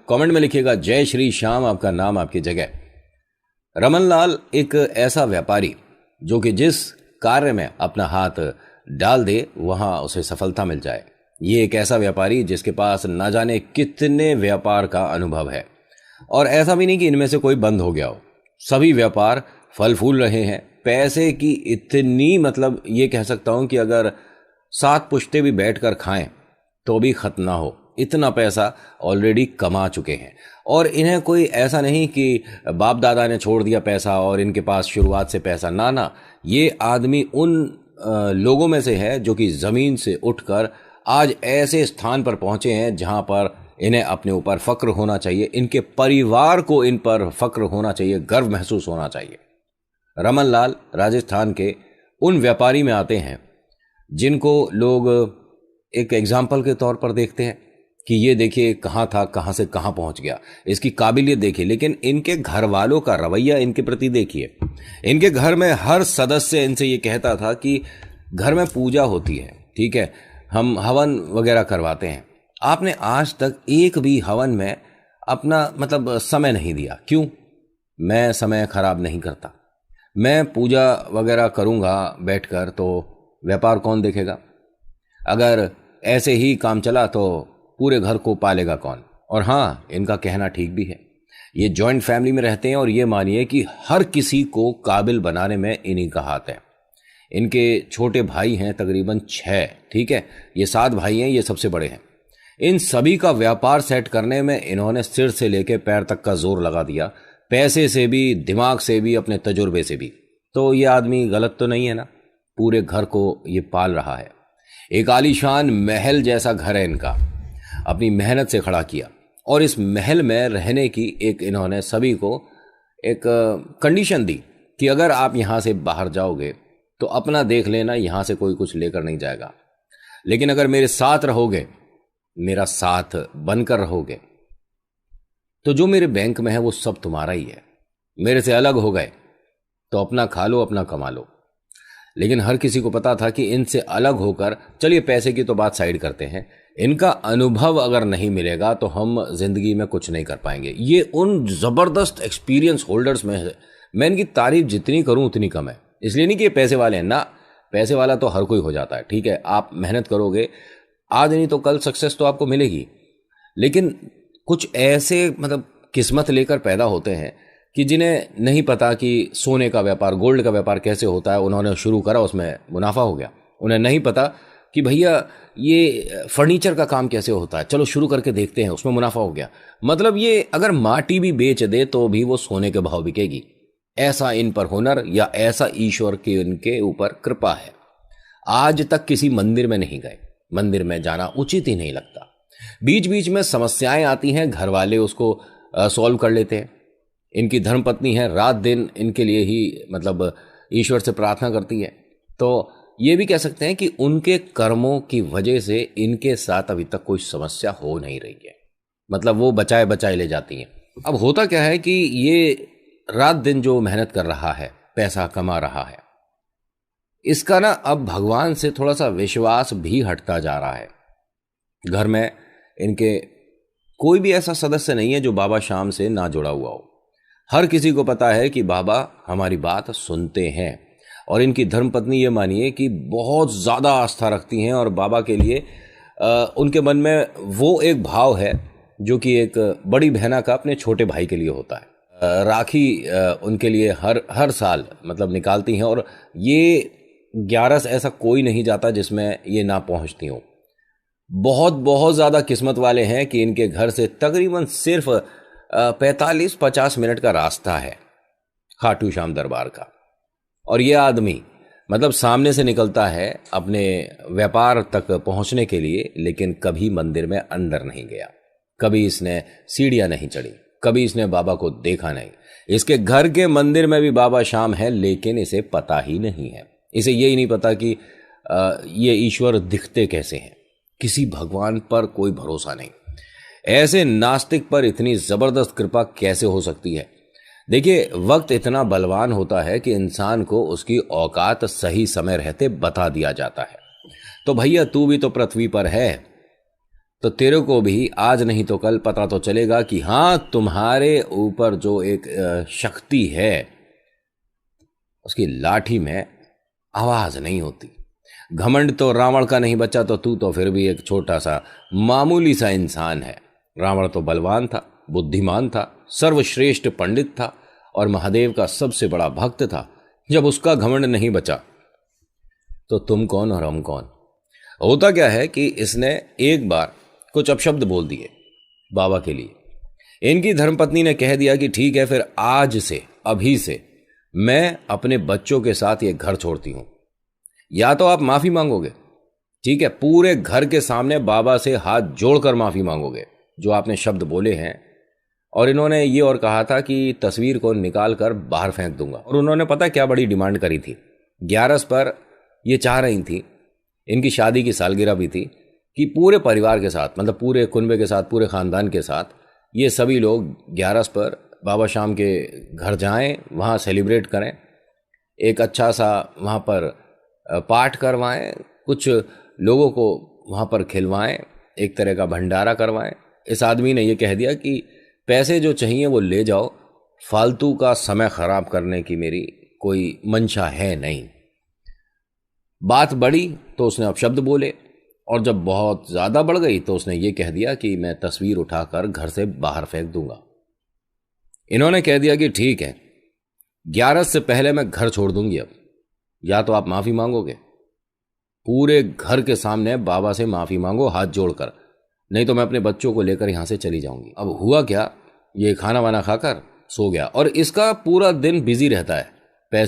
Comment में लिखिएगा जय श्री श्याम, आपका नाम आपकी जगह। रमन लाल एक ऐसा व्यापारी जो कि जिस कार्य में अपना हाथ डाल दे वहां उसे सफलता मिल जाए। ये एक ऐसा व्यापारी जिसके पास ना जाने कितने व्यापार का अनुभव है, और ऐसा भी नहीं कि इनमें से कोई बंद हो गया हो। सभी व्यापार फल फूल रहे हैं। पैसे की इतनी, मतलब ये कह सकता हूं कि अगर 7 पुश्ते भी बैठकर खाएं तो भी खत्म ना हो, इतना पैसा ऑलरेडी कमा चुके हैं। और इन्हें कोई ऐसा नहीं कि बाप दादा ने छोड़ दिया पैसा और इनके पास शुरुआत से पैसा, ना, ये आदमी उन लोगों में से है जो कि ज़मीन से उठकर आज ऐसे स्थान पर पहुंचे हैं जहां पर इन्हें अपने ऊपर फक्र होना चाहिए, इनके परिवार को इन पर फक्र होना चाहिए, गर्व महसूस होना चाहिए। रमन लाल राजस्थान के उन व्यापारी में आते हैं जिनको लोग एक एग्जाम्पल के तौर पर देखते हैं कि ये देखिए कहाँ था, कहाँ से कहाँ पहुँच गया, इसकी काबिलियत देखिए। लेकिन इनके घर वालों का रवैया इनके प्रति देखिए। इनके घर में हर सदस्य इनसे ये कहता था कि घर में पूजा होती है, ठीक है, हम हवन वगैरह करवाते हैं, आपने आज तक एक भी हवन में अपना मतलब समय नहीं दिया। क्यों? मैं समय खराब नहीं करता, मैं पूजा वगैरह करूँगा बैठकर तो व्यापार कौन देखेगा? अगर ऐसे ही काम चला तो पूरे घर को पालेगा कौन? और हाँ, इनका कहना ठीक भी है। ये जॉइंट फैमिली में रहते हैं और ये मानिए कि हर किसी को काबिल बनाने में इन्हीं का हाथ है। इनके छोटे भाई हैं तकरीबन 6, ठीक है, ये 7 भाई हैं, ये सबसे बड़े हैं। इन सभी का व्यापार सेट करने में इन्होंने सिर से लेकर पैर तक का जोर लगा दिया, पैसे से भी, दिमाग से भी, अपने तजुर्बे से भी। तो ये आदमी गलत तो नहीं है ना? पूरे घर को ये पाल रहा है। एक आलीशान महल जैसा घर है इनका, अपनी मेहनत से खड़ा किया। और इस महल में रहने की एक इन्होंने सभी को एक कंडीशन दी कि अगर आप यहाँ से बाहर जाओगे तो अपना देख लेना, यहाँ से कोई कुछ लेकर नहीं जाएगा, लेकिन अगर मेरे साथ रहोगे, मेरा साथ बनकर रहोगे, तो जो मेरे बैंक में है वो सब तुम्हारा ही है। मेरे से अलग हो गए तो अपना खा लो, अपना कमा लो। लेकिन हर किसी को पता था कि इनसे अलग होकर, चलिए पैसे की तो बात साइड करते हैं, इनका अनुभव अगर नहीं मिलेगा तो हम जिंदगी में कुछ नहीं कर पाएंगे। ये उन जबरदस्त एक्सपीरियंस होल्डर्स में है। मैं इनकी तारीफ जितनी करूं उतनी कम है। इसलिए नहीं कि ये पैसे वाले हैं, ना, पैसे वाला तो हर कोई हो जाता है, ठीक है, आप मेहनत करोगे आज नहीं तो कल सक्सेस तो आपको मिलेगी। लेकिन कुछ ऐसे मतलब किस्मत लेकर पैदा होते हैं कि जिन्हें नहीं पता कि सोने का व्यापार, गोल्ड का व्यापार कैसे होता है। उन्होंने शुरू करा, उसमें मुनाफा हो गया। उन्हें नहीं पता कि भैया ये फर्नीचर का काम कैसे होता है, चलो शुरू करके देखते हैं, उसमें मुनाफा हो गया। मतलब ये अगर माटी भी बेच दे तो भी वो सोने के भाव बिकेगी। ऐसा इन पर हुनर या ऐसा ईश्वर की इनके ऊपर कृपा है। आज तक किसी मंदिर में नहीं गए, मंदिर में जाना उचित ही नहीं लगता। बीच बीच में समस्याएं आती हैं, घर वाले उसको सॉल्व कर लेते हैं। इनकी धर्मपत्नी है, रात दिन इनके लिए ही मतलब ईश्वर से प्रार्थना करती है। तो ये भी कह सकते हैं कि उनके कर्मों की वजह से इनके साथ अभी तक कोई समस्या हो नहीं रही है। मतलब वो बचाए बचाए ले जाती हैं। अब होता क्या है कि ये रात दिन जो मेहनत कर रहा है, पैसा कमा रहा है, इसका ना अब भगवान से थोड़ा सा विश्वास भी हटता जा रहा है। घर में इनके कोई भी ऐसा सदस्य नहीं है जो बाबा श्याम से ना जुड़ा हुआ हो। हर किसी को पता है कि बाबा हमारी बात सुनते हैं। और इनकी धर्मपत्नी ये मानिए कि बहुत ज़्यादा आस्था रखती हैं और बाबा के लिए उनके मन में वो एक भाव है जो कि एक बड़ी बहना का अपने छोटे भाई के लिए होता है। राखी उनके लिए हर साल मतलब निकालती हैं, और ये 11 ऐसा कोई नहीं जाता जिसमें ये ना पहुंचती हो। बहुत ज़्यादा किस्मत वाले हैं कि इनके घर से तकरीबन सिर्फ 45-50 मिनट का रास्ता है खाटू श्याम दरबार का। और ये आदमी मतलब सामने से निकलता है अपने व्यापार तक पहुंचने के लिए, लेकिन कभी मंदिर में अंदर नहीं गया, कभी इसने सीढ़ियां नहीं चढ़ी, कभी इसने बाबा को देखा नहीं। इसके घर के मंदिर में भी बाबा श्याम है, लेकिन इसे पता ही नहीं है। इसे यही नहीं पता कि ये ईश्वर दिखते कैसे हैं। किसी भगवान पर कोई भरोसा नहीं। ऐसे नास्तिक पर इतनी जबरदस्त कृपा कैसे हो सकती है? देखिए, वक्त इतना बलवान होता है कि इंसान को उसकी औकात सही समय रहते बता दिया जाता है। तो भैया तू भी तो पृथ्वी पर है, तो तेरे को भी आज नहीं तो कल पता तो चलेगा कि हाँ, तुम्हारे ऊपर जो एक शक्ति है उसकी लाठी में आवाज नहीं होती। घमंड तो रावण का नहीं बचा, तो तू तो फिर भी एक छोटा सा मामूली सा इंसान है। रावण तो बलवान था, बुद्धिमान था, सर्वश्रेष्ठ पंडित था और महादेव का सबसे बड़ा भक्त था। जब उसका घमंड नहीं बचा तो तुम कौन और हम कौन। होता क्या है कि इसने एक बार कुछ अपशब्द बोल दिए बाबा के लिए। इनकी धर्मपत्नी ने कह दिया कि ठीक है, फिर आज से, अभी से मैं अपने बच्चों के साथ ये घर छोड़ती हूं, या तो आप माफी मांगोगे, ठीक है, पूरे घर के सामने बाबा से हाथ जोड़कर माफी मांगोगे जो आपने शब्द बोले हैं। और इन्होंने ये और कहा था कि तस्वीर को निकाल कर बाहर फेंक दूंगा। और उन्होंने पता क्या बड़ी डिमांड करी थी। 11 पर ये चाह रही थी, इनकी शादी की सालगिरह भी थी, कि पूरे परिवार के साथ, मतलब पूरे कुनबे के साथ, पूरे ख़ानदान के साथ ये सभी लोग 11 पर बाबा शाम के घर जाएं, वहाँ सेलिब्रेट करें, एक अच्छा सा वहाँ पर पाठ करवाएं, कुछ लोगों को वहाँ पर खिलवाएं, एक तरह का भंडारा करवाएं। इस आदमी ने ये कह दिया कि पैसे जो चाहिए वो ले जाओ, फालतू का समय ख़राब करने की मेरी कोई मंशा है नहीं। बात बढ़ी तो उसने अपशब्द बोले, और जब बहुत ज़्यादा बढ़ गई तो उसने ये कह दिया कि मैं तस्वीर उठाकर घर से बाहर फेंक दूंगा। इन्होंने कह दिया कि ठीक है, 11 से पहले मैं घर छोड़ दूंगी। अब या तो आप माफ़ी मांगोगे, पूरे घर के सामने बाबा से माफ़ी मांगो हाथ जोड़कर, नहीं तो मैं अपने बच्चों को लेकर यहाँ से चली जाऊंगी। अब हुआ क्या, ये खाना वाना खाकर सो गया और इसका पूरा दिन बिजी रहता है।